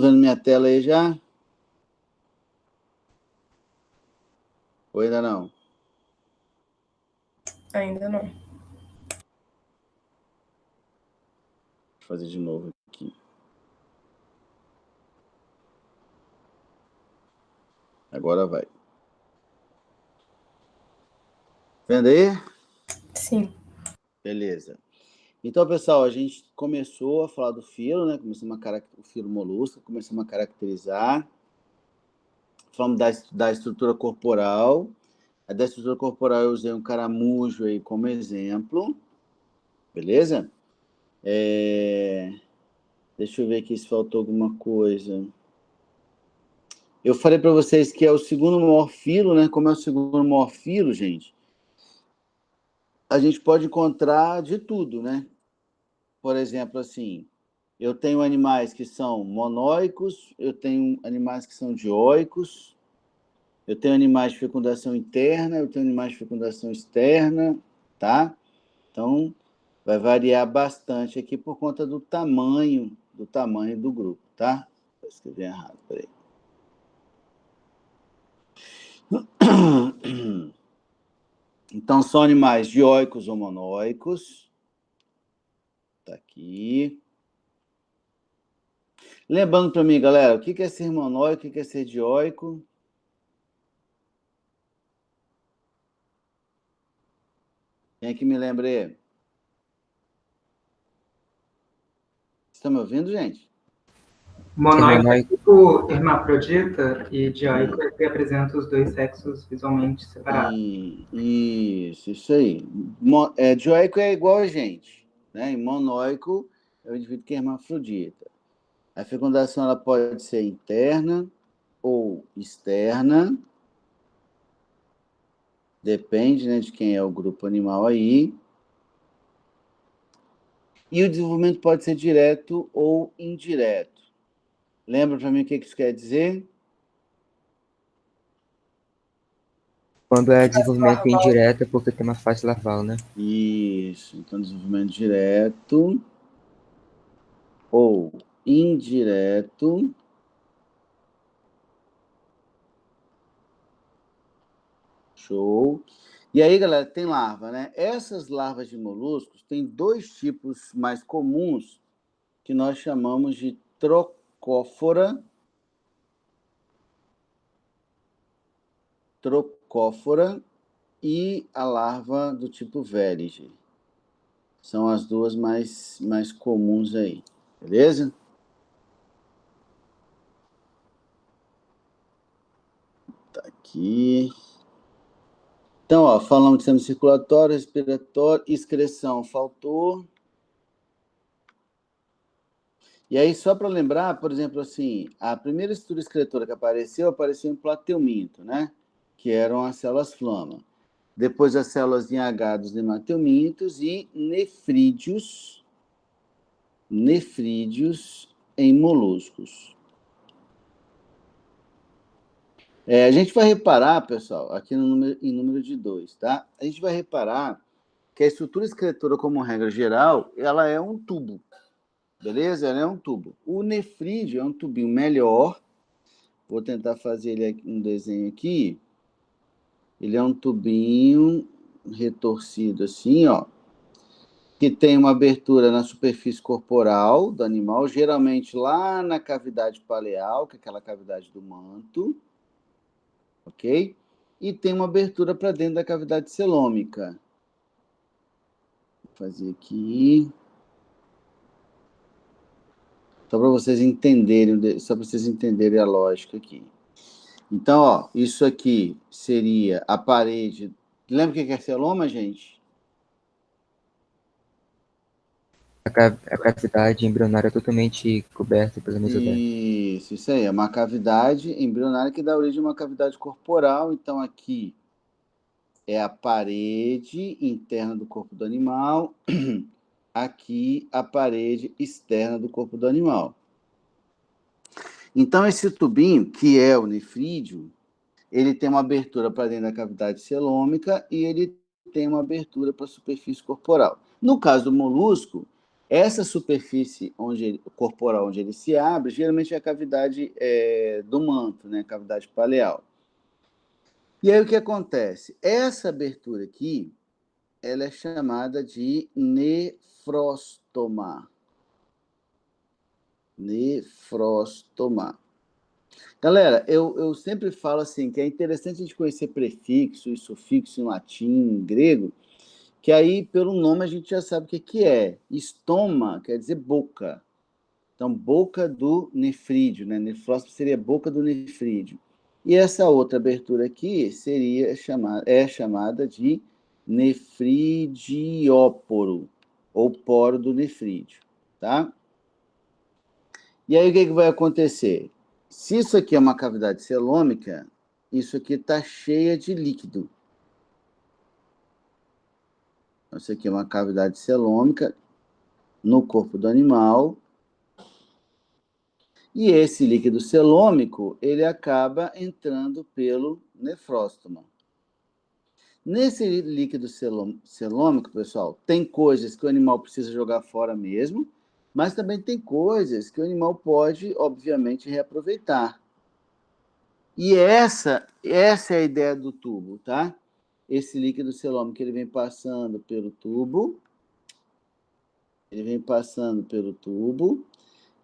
vendo minha tela aí já? Ou ainda não? Ainda não. Vou fazer de novo aqui. Agora vai. Vendo aí? Sim. Beleza. Então, pessoal, a gente começou a falar do filo, né? Começamos o filo molusco, começamos a caracterizar. Falamos da estrutura corporal. A da estrutura corporal eu usei um caramujo aí como exemplo. Beleza? Deixa eu ver aqui se faltou alguma coisa. Eu falei para vocês que é o segundo maior filo, né? Como é o segundo maior filo, gente, a gente pode encontrar de tudo, né? Por exemplo, assim, eu tenho animais que são monóicos, eu tenho animais que são dioicos, eu tenho animais de fecundação interna, eu tenho animais de fecundação externa, tá? Então, vai variar bastante aqui por conta do tamanho do grupo, tá? Vou escrever errado, peraí. Então, são animais dioicos ou monóicos. Tá aqui. Lembrando para mim, galera, o que é ser monóico, o que é ser dioico? Quem é que me lembra aí? Estão me ouvindo, gente? Monóico é tipo hermafrodita e dioico é que apresenta os dois sexos visualmente separados. Isso aí. Dioico é igual a gente, né? E monóico é o indivíduo que é hermafrodita. A fecundação ela pode ser interna ou externa, depende, né, de quem é o grupo animal aí. E o desenvolvimento pode ser direto ou indireto. Lembra para mim o que isso quer dizer? Quando é desenvolvimento indireto é porque tem uma fase larval, né? Isso. Então, desenvolvimento direto ou indireto. Show. E aí, galera, tem larva, né? Essas larvas de moluscos têm dois tipos mais comuns que nós chamamos de trocófora e a larva do tipo Veliger. São as duas mais comuns aí, beleza? Tá aqui. Então, ó, falamos de sistema circulatório, respiratório, excreção, faltou. E aí, só para lembrar, por exemplo, assim, a primeira estrutura excretora que apareceu em plateuminto, né? Que eram as células flama. Depois as células em H dos nemateumintos e nefrídeos em moluscos. A gente vai reparar, pessoal, aqui em número de 2, tá? A gente vai reparar que a estrutura excretora, como regra geral, ela é um tubo, beleza? Ela é um tubo. O nefrídeo é um tubinho melhor. Vou tentar fazer um desenho aqui. Ele é um tubinho retorcido assim, ó, que tem uma abertura na superfície corporal do animal, geralmente lá na cavidade paleal, que é aquela cavidade do manto, ok? E tem uma abertura para dentro da cavidade celômica. Vou fazer aqui. Só para vocês entenderem a lógica aqui. Então, ó, isso aqui seria a parede. Lembra o que é celoma, gente? A cavidade embrionária é totalmente coberta pela mesoderma. Isso aí. É uma cavidade embrionária que dá origem a uma cavidade corporal. Então, aqui é a parede interna do corpo do animal. Aqui, a parede externa do corpo do animal. Então, esse tubinho, que é o nefrídeo, ele tem uma abertura para dentro da cavidade celômica e ele tem uma abertura para a superfície corporal. No caso do molusco, Essa superfície corporal onde ele se abre, geralmente é a cavidade do manto, né? Cavidade paleal. E aí o que acontece? Essa abertura aqui, ela é chamada de nefróstoma. Nefróstoma. Galera, eu sempre falo assim, que é interessante a gente conhecer prefixo e sufixo em latim, em grego, que aí, pelo nome, a gente já sabe o que é. Estoma quer dizer boca. Então, boca do nefrídeo, né? Nefróstoma seria boca do nefrídeo. E essa outra abertura aqui é chamada de nefridióporo, ou poro do nefrídeo, tá? E aí, o que vai acontecer? Se isso aqui é uma cavidade celômica, isso aqui está cheia de líquido. Isso aqui é uma cavidade celômica no corpo do animal. E esse líquido celômico, ele acaba entrando pelo nefróstoma. Nesse líquido celômico, pessoal, tem coisas que o animal precisa jogar fora mesmo, mas também tem coisas que o animal pode, obviamente, reaproveitar. E essa é a ideia do tubo, tá? Esse líquido celômico, ele vem passando pelo tubo,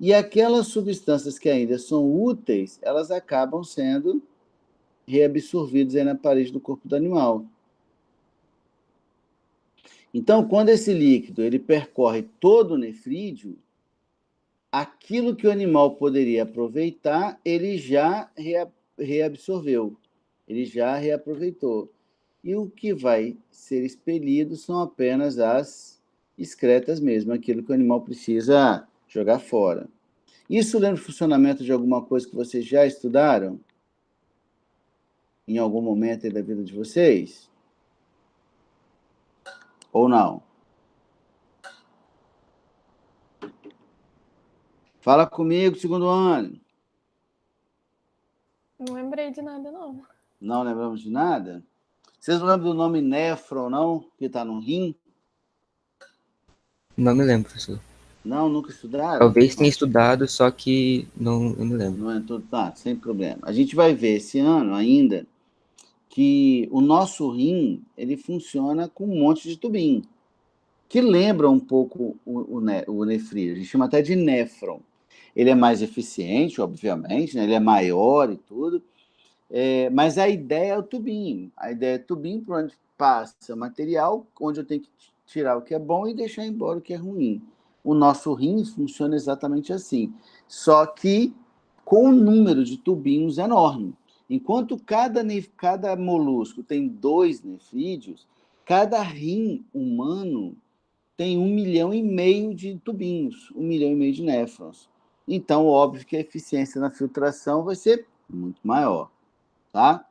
e aquelas substâncias que ainda são úteis, elas acabam sendo reabsorvidas aí na parede do corpo do animal. Então, quando esse líquido ele percorre todo o nefrídeo, aquilo que o animal poderia aproveitar, ele já reabsorveu, ele já reaproveitou. E o que vai ser expelido são apenas as excretas mesmo, aquilo que o animal precisa jogar fora. Isso lembra o funcionamento de alguma coisa que vocês já estudaram? Em algum momento da vida de vocês? Ou não? Fala comigo, segundo ano. Não lembrei de nada, não. Não lembramos de nada? Vocês não lembram do nome néfron, não? Que está no rim? Não me lembro, professor. Não, nunca estudaram? Talvez tenha estudado, só que não me lembro. Não é tudo, tá, sem problema. A gente vai ver esse ano ainda que o nosso rim, ele funciona com um monte de tubinho, que lembra um pouco o nefrídeo. A gente chama até de néfron. Ele é mais eficiente, obviamente, né? Ele é maior e tudo, mas a ideia é o tubinho. A ideia é tubinho por onde passa material, onde eu tenho que tirar o que é bom e deixar embora o que é ruim. O nosso rim funciona exatamente assim, só que com um número de tubinhos enorme. Enquanto cada molusco tem 2 nefrídeos, cada rim humano tem 1,5 milhão de tubinhos, 1,5 milhão de néfrons. Então, óbvio que a eficiência na filtração vai ser muito maior, tá?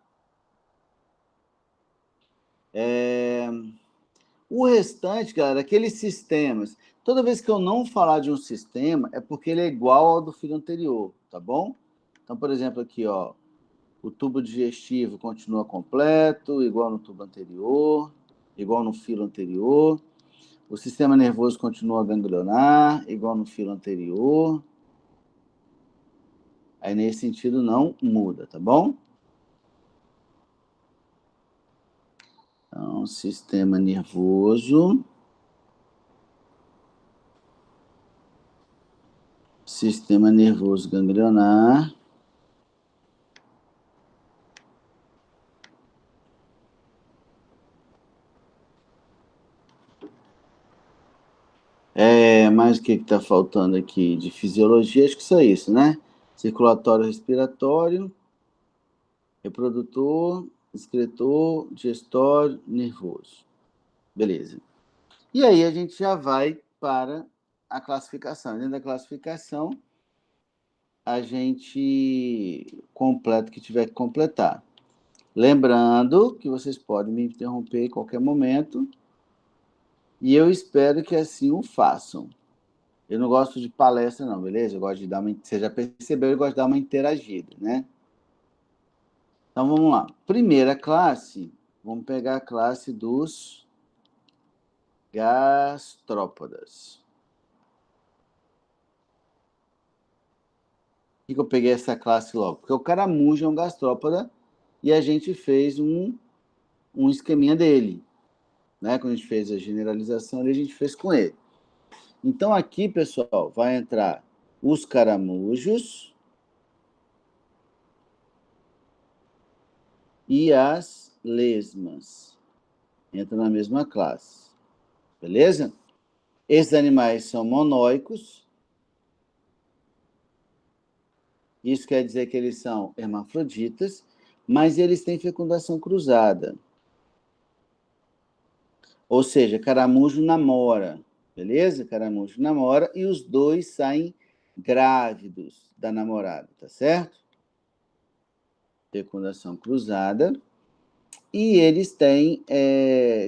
O restante, galera, aqueles sistemas, toda vez que eu não falar de um sistema, é porque ele é igual ao do filo anterior, tá bom? Então, por exemplo, aqui, ó, o tubo digestivo continua completo, igual no tubo anterior, igual no filo anterior. O sistema nervoso continua ganglionar, igual no filo anterior. Aí, nesse sentido, não muda, tá bom? Então, sistema nervoso. Sistema nervoso ganglionar. Mais o que está faltando aqui de fisiologia? Acho que só isso, né? Circulatório, respiratório, reprodutor, excretor, digestório, nervoso. Beleza. E aí a gente já vai para a classificação. Dentro da classificação, a gente completa o que tiver que completar. Lembrando que vocês podem me interromper em qualquer momento, e eu espero que assim o façam. Eu não gosto de palestra, não, beleza? Eu gosto de dar uma... Você já percebeu, eu gosto de dar uma interagida, né? Então, vamos lá. Primeira classe, vamos pegar a classe dos gastrópodas. que eu peguei essa classe logo? Porque o caramujo é um gastrópoda e a gente fez um esqueminha dele. Né? Quando a gente fez a generalização, a gente fez com ele. Então, aqui, pessoal, vai entrar os caramujos e as lesmas. Entram na mesma classe. Beleza? Esses animais são monóicos. Isso quer dizer que eles são hermafroditas, mas eles têm fecundação cruzada. Ou seja, caramujo namora. Beleza? Caramujo namora e os dois saem grávidos da namorada, tá certo? Fecundação cruzada. E eles têm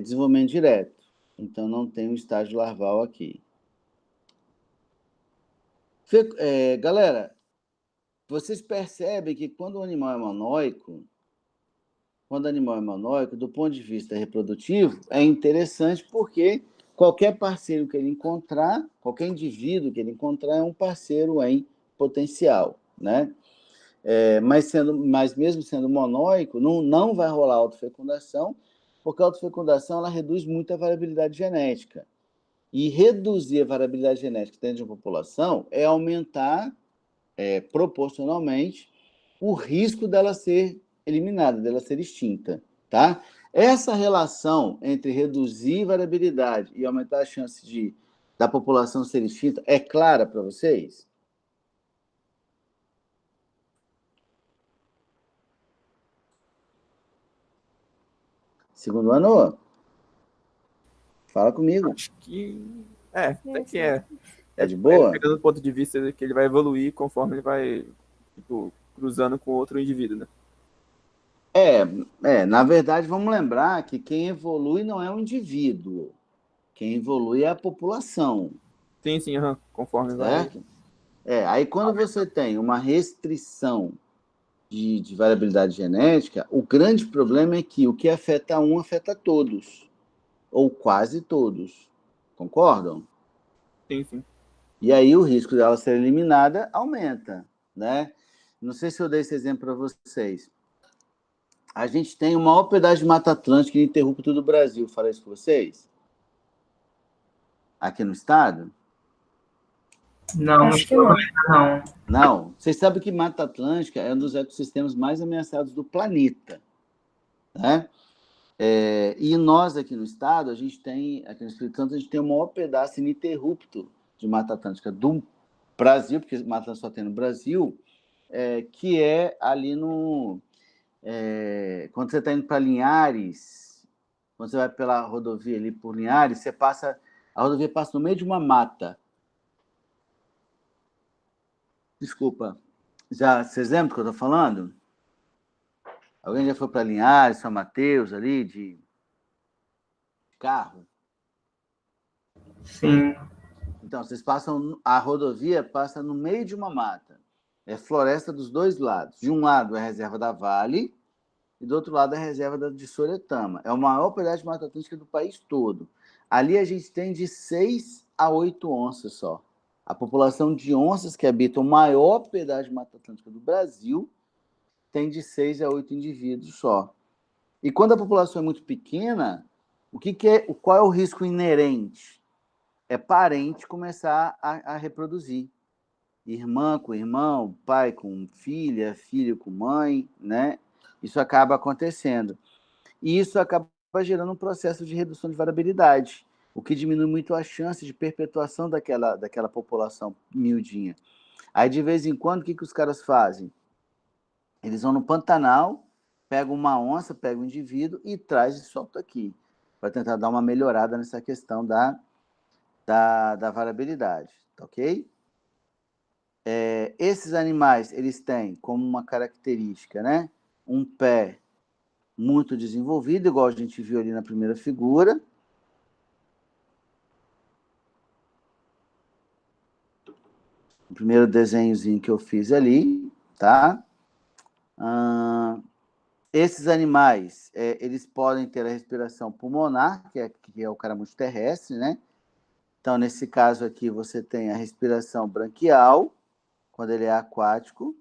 desenvolvimento direto. Então, não tem um estágio larval aqui. Galera, vocês percebem que quando o animal é monóico, do ponto de vista reprodutivo, é interessante porque qualquer parceiro que ele encontrar, qualquer indivíduo que ele encontrar é um parceiro em potencial, né? Mas mesmo sendo monóico, não vai rolar autofecundação, porque a autofecundação ela reduz muito a variabilidade genética. E reduzir a variabilidade genética dentro de uma população é aumentar proporcionalmente o risco dela ser eliminada, dela ser extinta, tá? Essa relação entre reduzir variabilidade e aumentar a chance da população ser extinta é clara para vocês? Segundo ano? Fala comigo. Acho que até que é. É de boa? Pegando o ponto de vista de que ele vai evoluir conforme ele vai, tipo, cruzando com outro indivíduo, né? Na verdade, vamos lembrar que quem evolui não é o indivíduo. Quem evolui é a população. Sim, conforme certo? vai. Aí quando você tem uma restrição de variabilidade genética, o grande problema é que o que afeta um afeta todos, ou quase todos. Concordam? Sim. E aí o risco dela ser eliminada aumenta, né? Não sei se eu dei esse exemplo para vocês. A gente tem o maior pedaço de Mata Atlântica ininterrupto do Brasil. Falei isso com vocês? Aqui no estado? Não, acho que não. Não. Vocês sabem que Mata Atlântica é um dos ecossistemas mais ameaçados do planeta, né? E nós aqui no estado, aqui no Espírito Santo, a gente tem o maior pedaço ininterrupto de Mata Atlântica do Brasil, porque Mata Atlântica só tem no Brasil, que é ali no... quando você está indo para Linhares, quando você vai pela rodovia ali por Linhares, a rodovia passa no meio de uma mata. Desculpa. Vocês lembram do que eu estou falando? Alguém já foi para Linhares, São Mateus, ali, de carro? Sim. Então, a rodovia passa no meio de uma mata. É floresta dos dois lados. De um lado é a reserva da Vale e do outro lado é a reserva de Soretama. É o maior pedaço de Mata Atlântica do país todo. Ali a gente tem de 6 a 8 onças só. A população de onças que habitam o maior pedaço de Mata Atlântica do Brasil tem de 6 a 8 indivíduos só. E quando a população é muito pequena, qual é o risco inerente? É parente começar a reproduzir. Irmã com irmão, pai com filha, filho com mãe, né? Isso acaba acontecendo. E isso acaba gerando um processo de redução de variabilidade, o que diminui muito a chance de perpetuação daquela população miudinha. Aí, de vez em quando, o que os caras fazem? Eles vão no Pantanal, pegam uma onça, pegam um indivíduo e traz e solta aqui, para tentar dar uma melhorada nessa questão da variabilidade, tá ok? Esses animais, eles têm como uma característica, né, um pé muito desenvolvido, igual a gente viu ali na primeira figura. O primeiro desenhozinho que eu fiz ali, tá? Esses animais, eles podem ter a respiração pulmonar, que é o caramujo terrestre, né? Então, nesse caso aqui, você tem a respiração branquial, quando ele é aquático,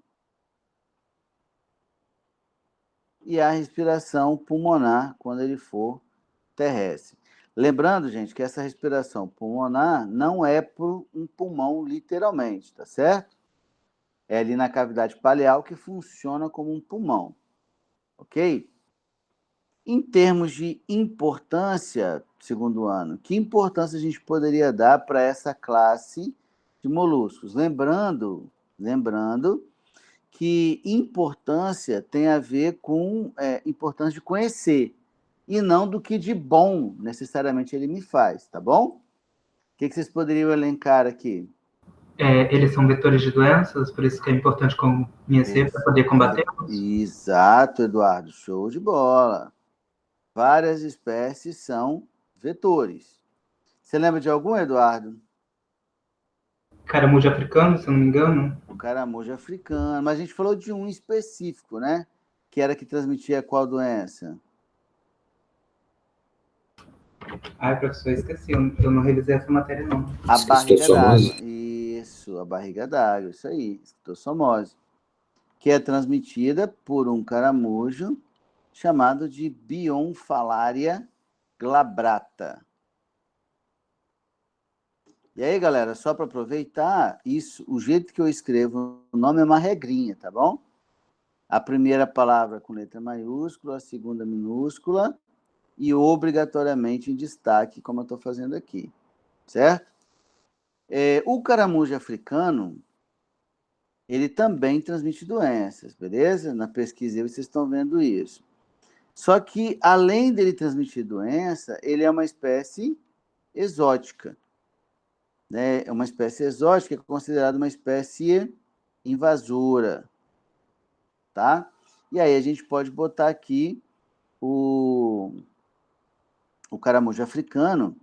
e a respiração pulmonar quando ele for terrestre. Lembrando, gente, que essa respiração pulmonar não é por um pulmão literalmente, tá certo? É ali na cavidade paleal que funciona como um pulmão, ok? Em termos de importância, segundo ano, que importância a gente poderia dar para essa classe de moluscos? Lembrando que importância tem a ver com importância de conhecer, e não do que de bom necessariamente ele me faz, tá bom? O que vocês poderiam elencar aqui? Eles são vetores de doenças, por isso que é importante conhecer para poder combatê-los? Exato, Eduardo, show de bola. Várias espécies são vetores. Você lembra de algum, Eduardo? Caramujo africano, se eu não me engano. O caramujo africano. Mas a gente falou de um específico, né? Que era que transmitia qual doença? Ai, professor, esqueci. Eu não revisei essa matéria, não. A barriga d'água. Isso, a barriga d'água. Isso aí, esquistossomose. Que é transmitida por um caramujo chamado de Bionfalaria glabrata. E aí, galera, só para aproveitar, isso, o jeito que eu escrevo o nome é uma regrinha, tá bom? A primeira palavra com letra maiúscula, a segunda minúscula e obrigatoriamente em destaque, como eu estou fazendo aqui, certo? O caramujo africano, ele também transmite doenças, beleza? Na pesquisa vocês estão vendo isso. Só que, além dele transmitir doença, ele é uma espécie exótica. Né? É uma espécie exótica, é considerada uma espécie invasora. Tá? E aí a gente pode botar aqui o caramujo africano,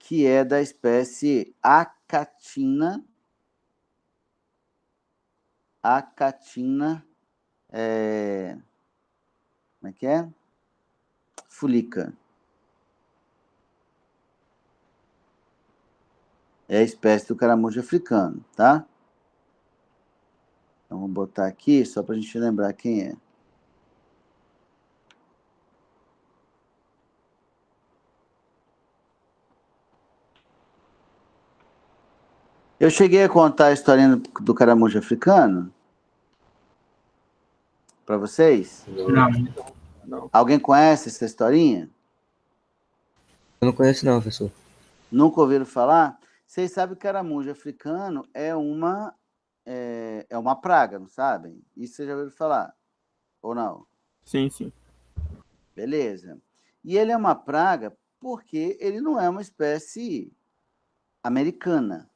que é da espécie Acatina. Como é que é? Fulica. É a espécie do caramujo africano, tá? Então, vamos botar aqui só para a gente lembrar quem é. Eu cheguei a contar a historinha do caramujo africano para vocês? Não. Alguém conhece essa historinha? Eu não conheço não, professor. Nunca ouviram falar? Vocês sabem que o caramujo africano é uma praga, não sabem? Isso vocês já ouviram falar? Ou não? Sim, sim. Beleza. E ele é uma praga porque ele não é uma espécie americana.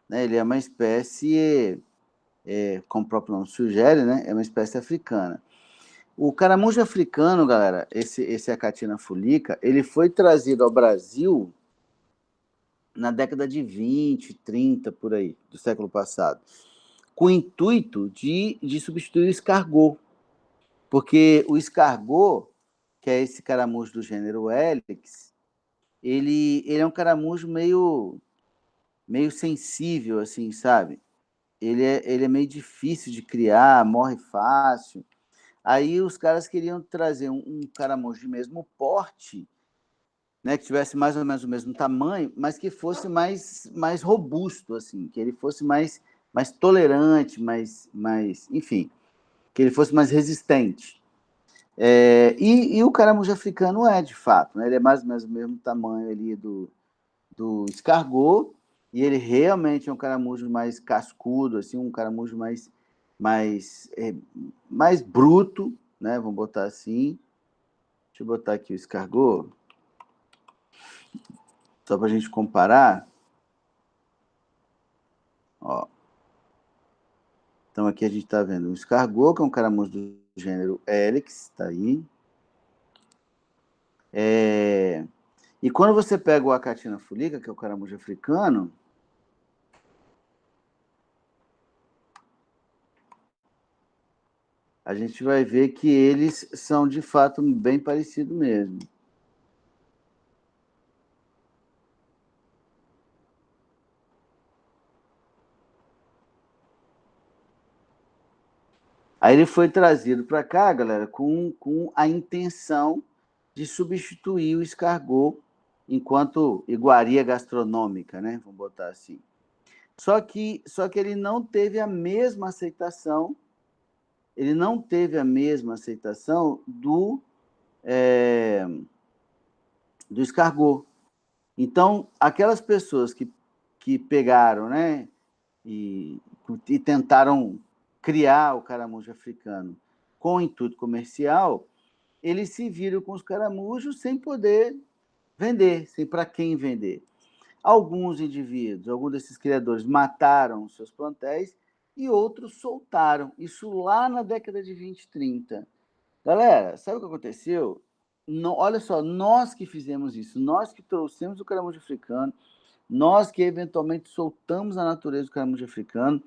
Né? Ele é uma espécie, como o próprio nome sugere, né? É uma espécie africana. O caramujo africano, galera, esse Acatina fulica, ele foi trazido ao Brasil na década de 20, 30, por aí, do século passado, com o intuito de substituir o escargot. Porque o escargot, que é esse caramujo do gênero Helix, ele é um caramujo meio sensível, assim, sabe? Ele é meio difícil de criar, morre fácil. Aí os caras queriam trazer um caramujo de mesmo porte, né, que tivesse mais ou menos o mesmo tamanho, mas que fosse mais robusto, assim, que ele fosse mais tolerante, enfim, que ele fosse mais resistente. E o caramujo africano de fato, né, ele é mais ou menos o mesmo tamanho ali do escargot, e ele realmente é um caramujo mais cascudo, assim, um caramujo mais bruto, né, vamos botar assim. Deixa eu botar aqui o escargot, só para a gente comparar. Ó. Então, aqui a gente está vendo o escargot, que é um caramujo do gênero Helix, está aí. E quando você pega o Acatina fulica, que é o caramujo africano, a gente vai ver que eles são, de fato, bem parecidos mesmo. Aí ele foi trazido para cá, galera, com a intenção de substituir o escargot enquanto iguaria gastronômica, né? Vamos botar assim. Só que ele não teve a mesma aceitação, do escargot. Então, aquelas pessoas que pegaram, né, e tentaram criar o caramujo africano com intuito comercial, eles se viram com os caramujos sem poder vender, sem para quem vender. Alguns indivíduos, alguns desses criadores mataram os seus plantéis e outros soltaram. Isso lá na década de 20, 30. Galera, sabe o que aconteceu? Não, olha só, nós que fizemos isso, nós que trouxemos o caramujo africano, nós que eventualmente soltamos a natureza do caramujo africano,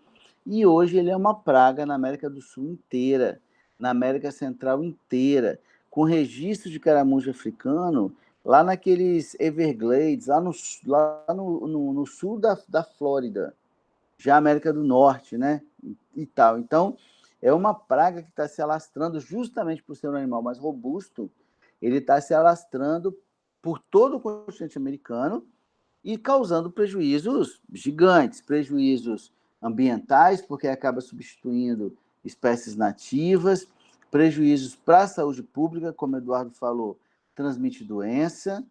e hoje ele é uma praga na América do Sul inteira, na América Central inteira, com registro de caramujo africano lá naqueles Everglades, lá no sul da Flórida, já América do Norte, né? E tal. Então, é uma praga que está se alastrando justamente por ser um animal mais robusto, ele está se alastrando por todo o continente americano e causando prejuízos gigantes, prejuízos ambientais, porque acaba substituindo espécies nativas, prejuízos para a saúde pública, como o Eduardo falou, transmite doença,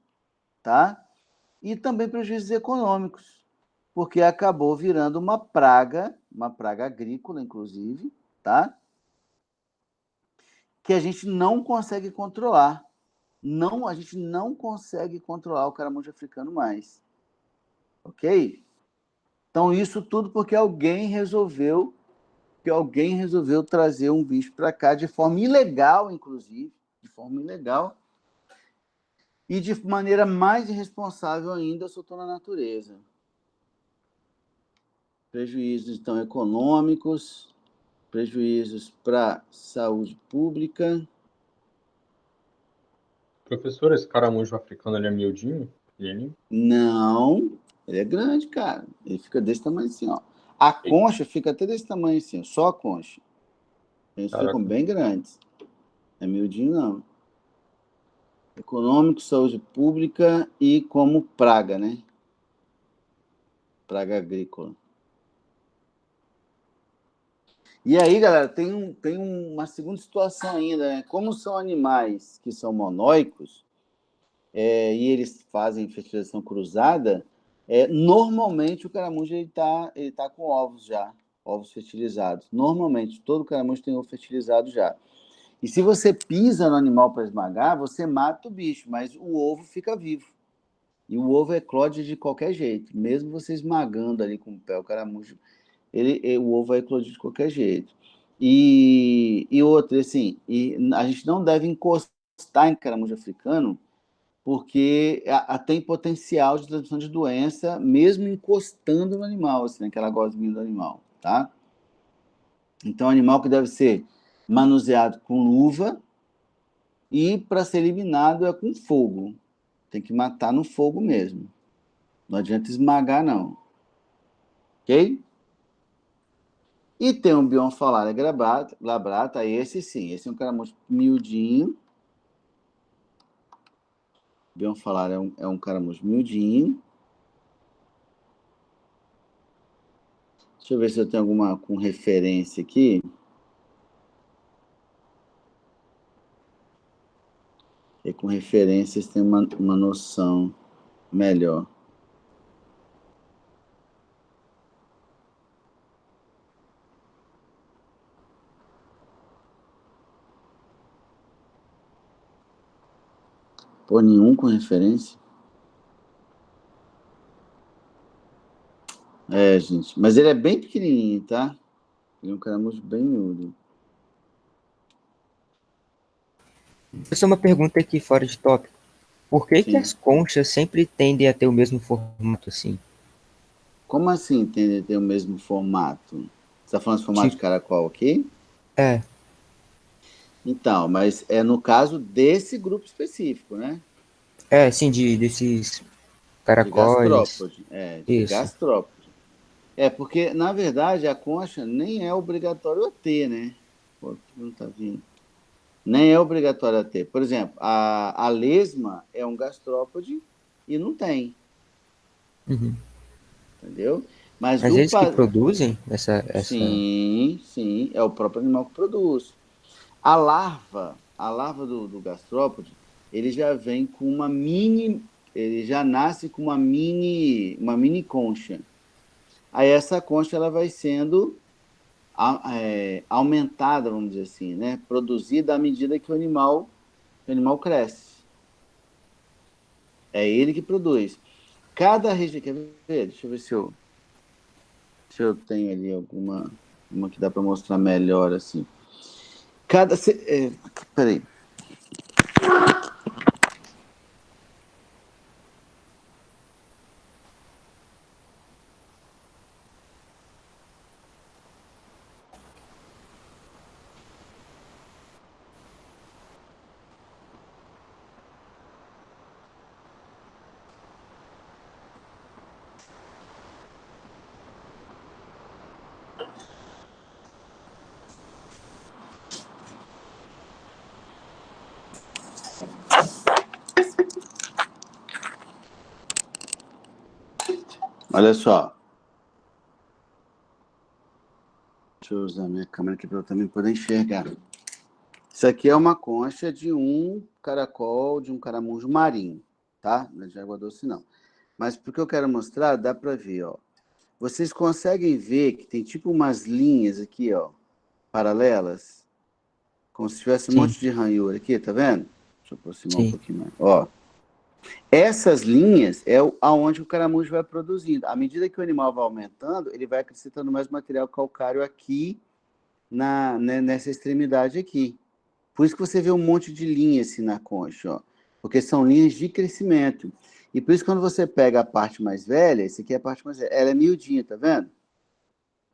tá? E também prejuízos econômicos, porque acabou virando uma praga agrícola, inclusive, tá? Que a gente não consegue controlar. A gente não consegue controlar o caramujo africano mais. Ok? Então, isso tudo porque alguém resolveu trazer um bicho para cá de forma ilegal, inclusive, e de maneira mais irresponsável ainda, soltou na natureza. Prejuízos, então, econômicos, prejuízos para a saúde pública. Professor, esse caramujo africano, ele é miudinho? Não, ele é grande, cara. Ele fica desse tamanho assim, ó. A concha fica até desse tamanho assim, ó, só a concha. Eles ficam bem grandes. Não é miudinho, não. Econômico, saúde pública e como praga, né? Praga agrícola. E aí, galera, tem uma segunda situação ainda, né? Como são animais que são monóicos, e eles fazem fertilização cruzada, normalmente o caramujo ele tá com ovos já, ovos fertilizados. Normalmente, todo caramujo tem ovo fertilizado já. E se você pisa no animal para esmagar, você mata o bicho, mas o ovo fica vivo. E o ovo eclode de qualquer jeito. Mesmo você esmagando ali com o pé o caramujo, o ovo vai eclodir de qualquer jeito. E outra, assim, a gente não deve encostar em caramujo africano, porque tem potencial de transmissão de doença, mesmo encostando no animal, assim, naquela gosminha do animal, tá? Então, animal que deve ser manuseado com luva e, para ser eliminado, é com fogo. Tem que matar no fogo mesmo. Não adianta esmagar, não. Ok? E tem um Bionfalaria glabrata, esse sim. Esse é um caramujo miudinho. Bionfalaria é um caramujo miudinho. Deixa eu ver se eu tenho alguma com referência aqui. E com referência vocês têm uma noção melhor. Pô, nenhum com referência? Gente. Mas ele é bem pequenininho, tá? Ele é um caramujo bem miúdo. Essa é uma pergunta aqui fora de tópico. Por que as conchas sempre tendem a ter o mesmo formato assim? Como assim tendem a ter o mesmo formato? Você está falando de formato de caracol aqui? É. Então, mas é no caso desse grupo específico, né? Sim, desses caracóis. De gastrópode. De gastrópode. Porque, na verdade, a concha nem é obrigatório ter, né? Pô, não tá vindo. Nem é obrigatório ter. Por exemplo, a lesma é um gastrópode e não tem, Uhum. entendeu? Mas Mas eles que produzem essa... Sim, sim, é o próprio animal que produz. A larva do gastrópode, ele já vem com uma mini, ele já nasce com uma mini concha. Aí essa concha ela vai sendo aumentada, vamos dizer assim, né? Produzida à medida que o animal cresce. É ele que produz. Cada região, quer ver? Deixa eu ver se eu tenho ali uma que dá para mostrar melhor assim. Peraí. Olha só. Deixa eu usar minha câmera aqui para eu também poder enxergar. Isso aqui é uma concha de um caracol, de um caramujo marinho, tá? Não é de água doce, não. Mas porque eu quero mostrar, dá para ver, ó. Vocês conseguem ver que tem tipo umas linhas aqui, ó, paralelas? Como se tivesse um Sim. monte de ranhura aqui, tá vendo? Deixa eu aproximar um Sim. pouquinho mais. Ó. Essas linhas é aonde o caramujo vai produzindo. À medida que o animal vai aumentando, ele vai acrescentando mais material calcário aqui nessa extremidade aqui. Por isso que você vê um monte de linhas assim na concha, ó, porque são linhas de crescimento. E por isso quando você pega a parte mais velha, essa aqui é a parte mais velha, ela é miudinha, tá vendo?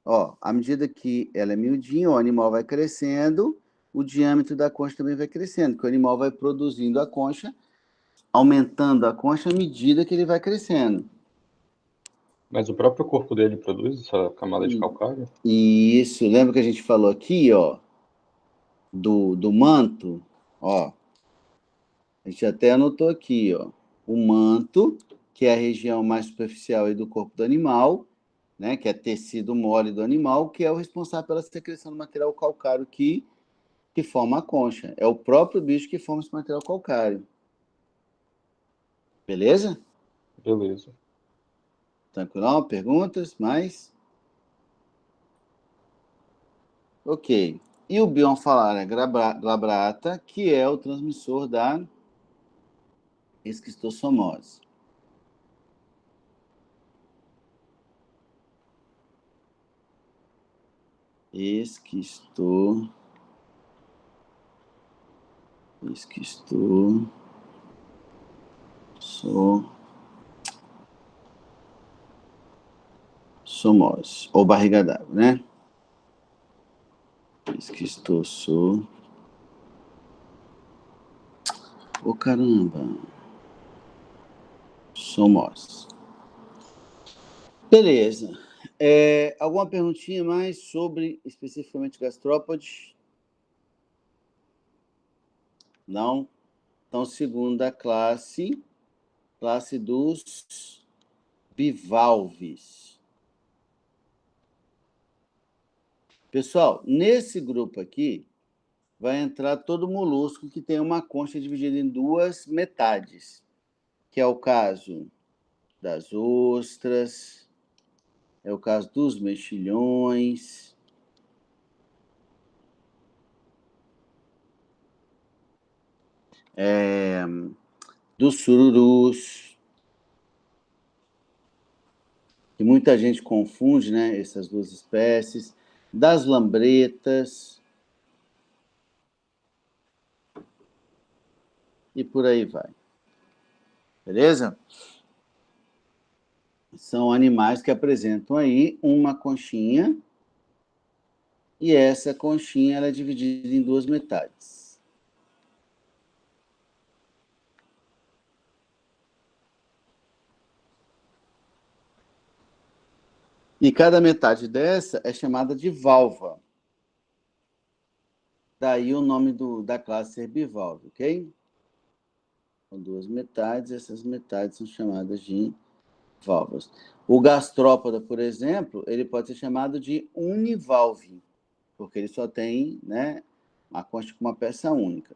Ó, à medida que ela é miudinha, o animal vai crescendo, o diâmetro da concha também vai crescendo, porque o animal vai produzindo a concha, aumentando a concha à medida que ele vai crescendo. Mas o próprio corpo dele produz essa camada de calcário? Isso, lembra que a gente falou aqui, ó, do manto? Ó, a gente até anotou aqui, ó, o manto, que é a região mais superficial aí do corpo do animal, né, que é tecido mole do animal, que é o responsável pela secreção do material calcário que forma a concha. É o próprio bicho que forma esse material calcário. Beleza? Beleza. Tranquilão? Perguntas? Mais? Ok. E o Bionfalaria glabrata, que é o transmissor da esquistossomose. Somose, ou barriga d'água, né? Esquistossomose. Ô, caramba. Somose. Beleza. Alguma perguntinha mais sobre especificamente gastrópode? Não? Então, segunda classe dos bivalves. Pessoal, nesse grupo aqui, vai entrar todo molusco que tem uma concha dividida em duas metades, que é o caso das ostras, é o caso dos mexilhões, dos sururus, que muita gente confunde, né, essas duas espécies, das lambretas, e por aí vai. Beleza? São animais que apresentam aí uma conchinha, e essa conchinha ela é dividida em duas metades. E cada metade dessa é chamada de valva. Daí o nome da classe ser bivalve, ok? São duas metades, essas metades são chamadas de valvas. O gastrópoda, por exemplo, ele pode ser chamado de univalve, porque ele só tem, né, a concha com uma peça única.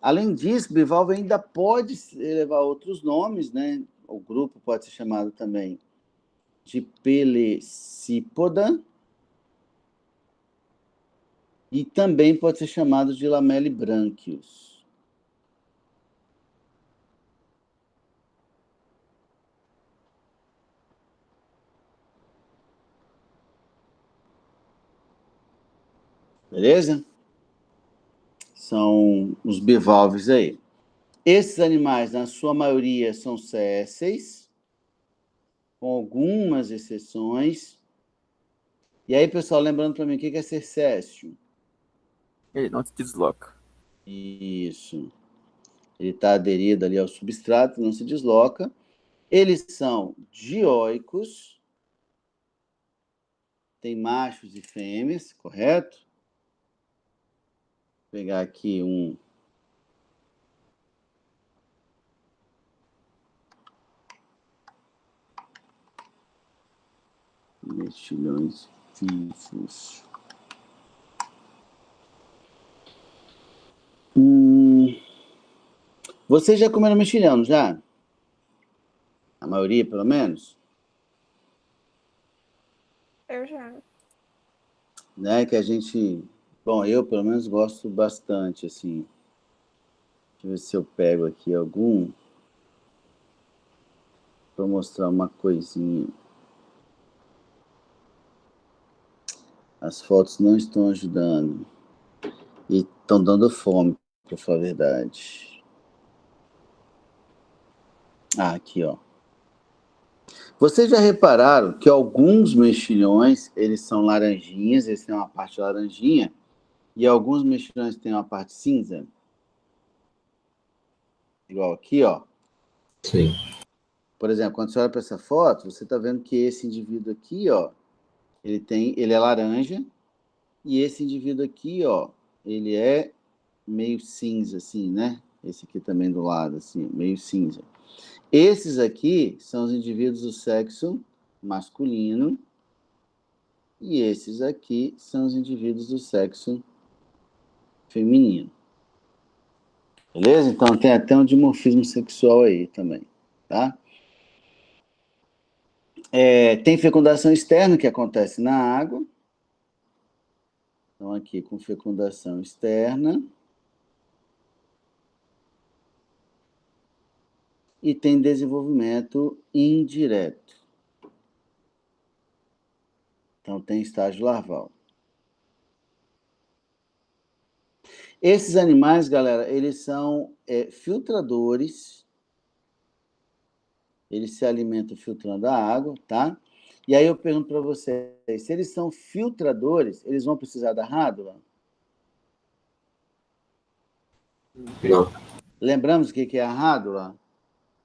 Além disso, bivalve ainda pode levar outros nomes, né? O grupo pode ser chamado também de pelecípoda e também pode ser chamado de lamelibrânquios. Beleza? São os bivalves aí. Esses animais, na sua maioria, são sésseis, com algumas exceções. E aí, pessoal, lembrando para mim, o que é ser séssil? Ele não se desloca. Isso. Ele está aderido ali ao substrato, não se desloca. Eles são dioicos, tem machos e fêmeas, correto? Vou pegar aqui um... mexilhões vivos. Vocês já comeram mexilhão, não já? A maioria, pelo menos? Eu já. Né, que a gente... Bom, eu, pelo menos, gosto bastante, assim. Deixa eu ver se eu pego aqui algum. Para mostrar uma coisinha. As fotos não estão ajudando. E estão dando fome, para falar a verdade. Ah, aqui, ó. Vocês já repararam que alguns mexilhões, eles são laranjinhas, eles têm uma parte laranjinha, e alguns mexilhões têm uma parte cinza? Igual aqui, ó. Sim. Por exemplo, quando você olha para essa foto, você está vendo que esse indivíduo aqui, ó, ele é laranja, e esse indivíduo aqui, ó, ele é meio cinza, assim, né? Esse aqui também do lado, assim, meio cinza. Esses aqui são os indivíduos do sexo masculino, e esses aqui são os indivíduos do sexo feminino. Beleza? Então tem até um dimorfismo sexual aí também, tá? Tem fecundação externa que acontece na água. Então, aqui com fecundação externa. E tem desenvolvimento indireto. Então, tem estágio larval. Esses animais, galera, eles são filtradores. Eles se alimentam filtrando a água, tá? E aí eu pergunto para vocês, se eles são filtradores, eles vão precisar da rádula? Não. Lembramos o que é a rádula?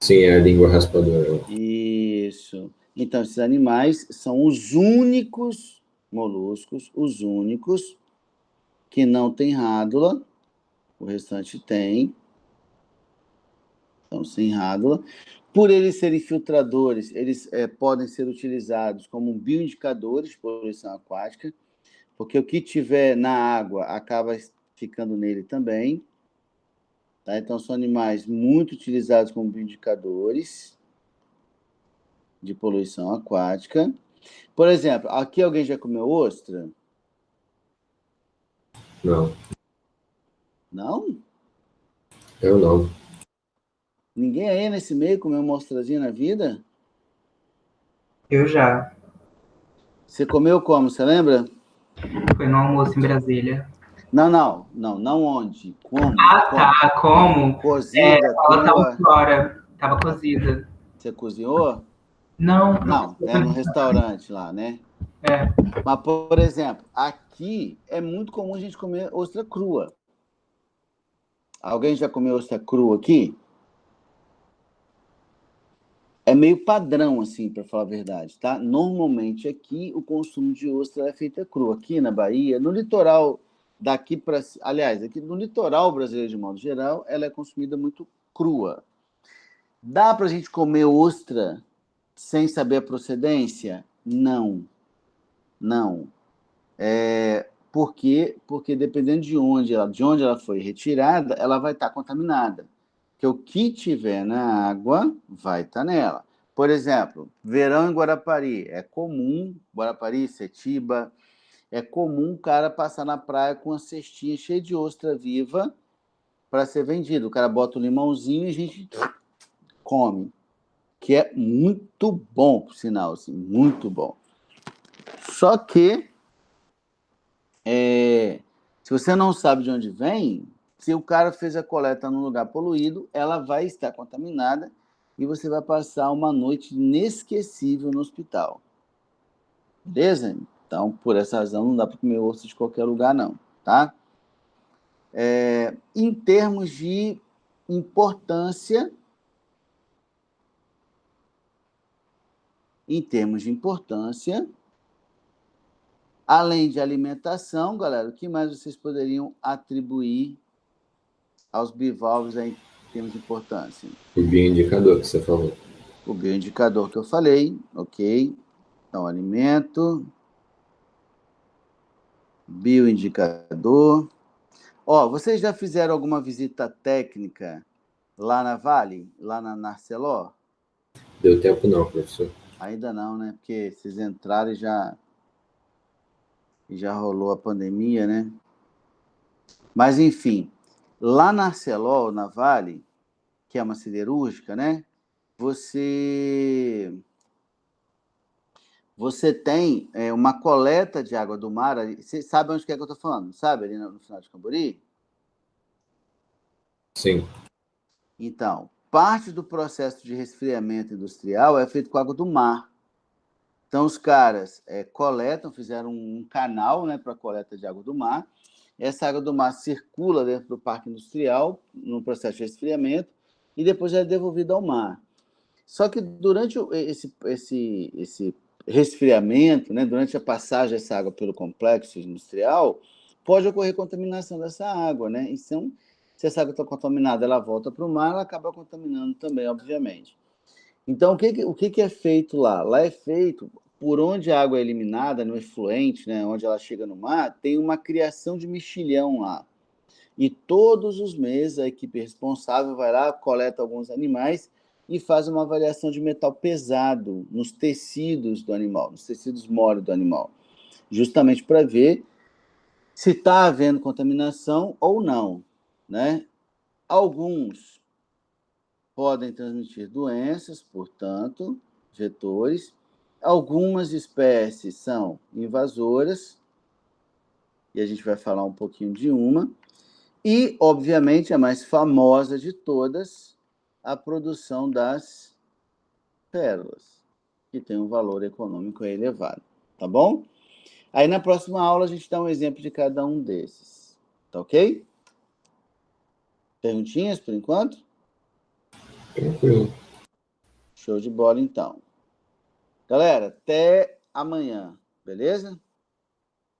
Sim, é a língua raspadora. Isso. Então, esses animais são os únicos moluscos, os únicos que não têm rádula. O restante tem. Então, sem rádula. Por eles serem filtradores, eles podem ser utilizados como bioindicadores de poluição aquática, porque o que tiver na água acaba ficando nele também. Tá? Então, são animais muito utilizados como bioindicadores de poluição aquática. Por exemplo, aqui alguém já comeu ostra? Não. Não? Eu não. Ninguém aí nesse meio comeu uma ostrazinha na vida? Eu já. Você comeu como, você lembra? Foi no almoço em Brasília. Não onde? Como? Tá, como? Cozida, Ela tava crua. fora, tava cozida. Você cozinhou? Não, No restaurante lá, né? Mas, por exemplo, aqui é muito comum a gente comer ostra crua. Alguém já comeu ostra crua aqui? É meio padrão, assim, para falar a verdade, tá? Normalmente aqui o consumo de ostra é feito crua. Aqui na Bahia, no litoral daqui para... Aliás, aqui no litoral brasileiro, de modo geral, ela é consumida muito crua. Dá para a gente comer ostra sem saber a procedência? Não. Não. Por quê? Porque dependendo de onde ela foi retirada, ela vai estar contaminada. Porque o que tiver na água vai estar nela. Por exemplo, verão em Guarapari. É comum, Guarapari, Setiba, é comum o cara passar na praia com uma cestinha cheia de ostra viva para ser vendido. O cara bota o limãozinho e a gente come. Que é muito bom, por sinal, assim, muito bom. Só que, se você não sabe de onde vem, se o cara fez a coleta num lugar poluído, ela vai estar contaminada e você vai passar uma noite inesquecível no hospital. Beleza? Então, por essa razão, não dá para comer osso de qualquer lugar, não, tá? Em termos de importância, além de alimentação, galera, o que mais vocês poderiam atribuir aos bivalves aí, em termos de importância? O bioindicador que você falou. O bioindicador que eu falei, ok. Então, alimento, bioindicador. Vocês já fizeram alguma visita técnica lá na Vale, lá na Arcelor? Deu tempo não, professor. Ainda não, né? Porque vocês entraram e já rolou a pandemia, né? Mas, enfim, lá na Arcelor, na Vale, que é uma siderúrgica, né? Você tem uma coleta de água do mar. Você sabe onde que é que eu estou falando? Sabe, ali no final de Cambori? Sim. Então, parte do processo de resfriamento industrial é feito com água do mar. Então, os caras coletam, fizeram um canal, né, para a coleta de água do mar. Essa água do mar circula dentro do parque industrial, no processo de resfriamento, e depois é devolvida ao mar. Só que durante esse resfriamento, né, durante a passagem dessa água pelo complexo industrial, pode ocorrer contaminação dessa água, né? Então, se essa água está contaminada, ela volta para o mar, ela acaba contaminando também, obviamente. Então, o que é feito lá? Lá é feito, por onde a água é eliminada, no efluente, né, onde ela chega no mar, tem uma criação de mexilhão lá. E todos os meses a equipe responsável vai lá, coleta alguns animais e faz uma avaliação de metal pesado nos tecidos do animal, nos tecidos moles do animal, justamente para ver se está havendo contaminação ou não, né? Alguns podem transmitir doenças, portanto, vetores. Algumas espécies são invasoras, e a gente vai falar um pouquinho de uma. E, obviamente, a mais famosa de todas, a produção das pérolas, que tem um valor econômico elevado, tá bom? Aí, na próxima aula, a gente dá um exemplo de cada um desses, tá ok? Perguntinhas, por enquanto? Tranquilo. Show de bola, então. Galera, até amanhã, beleza?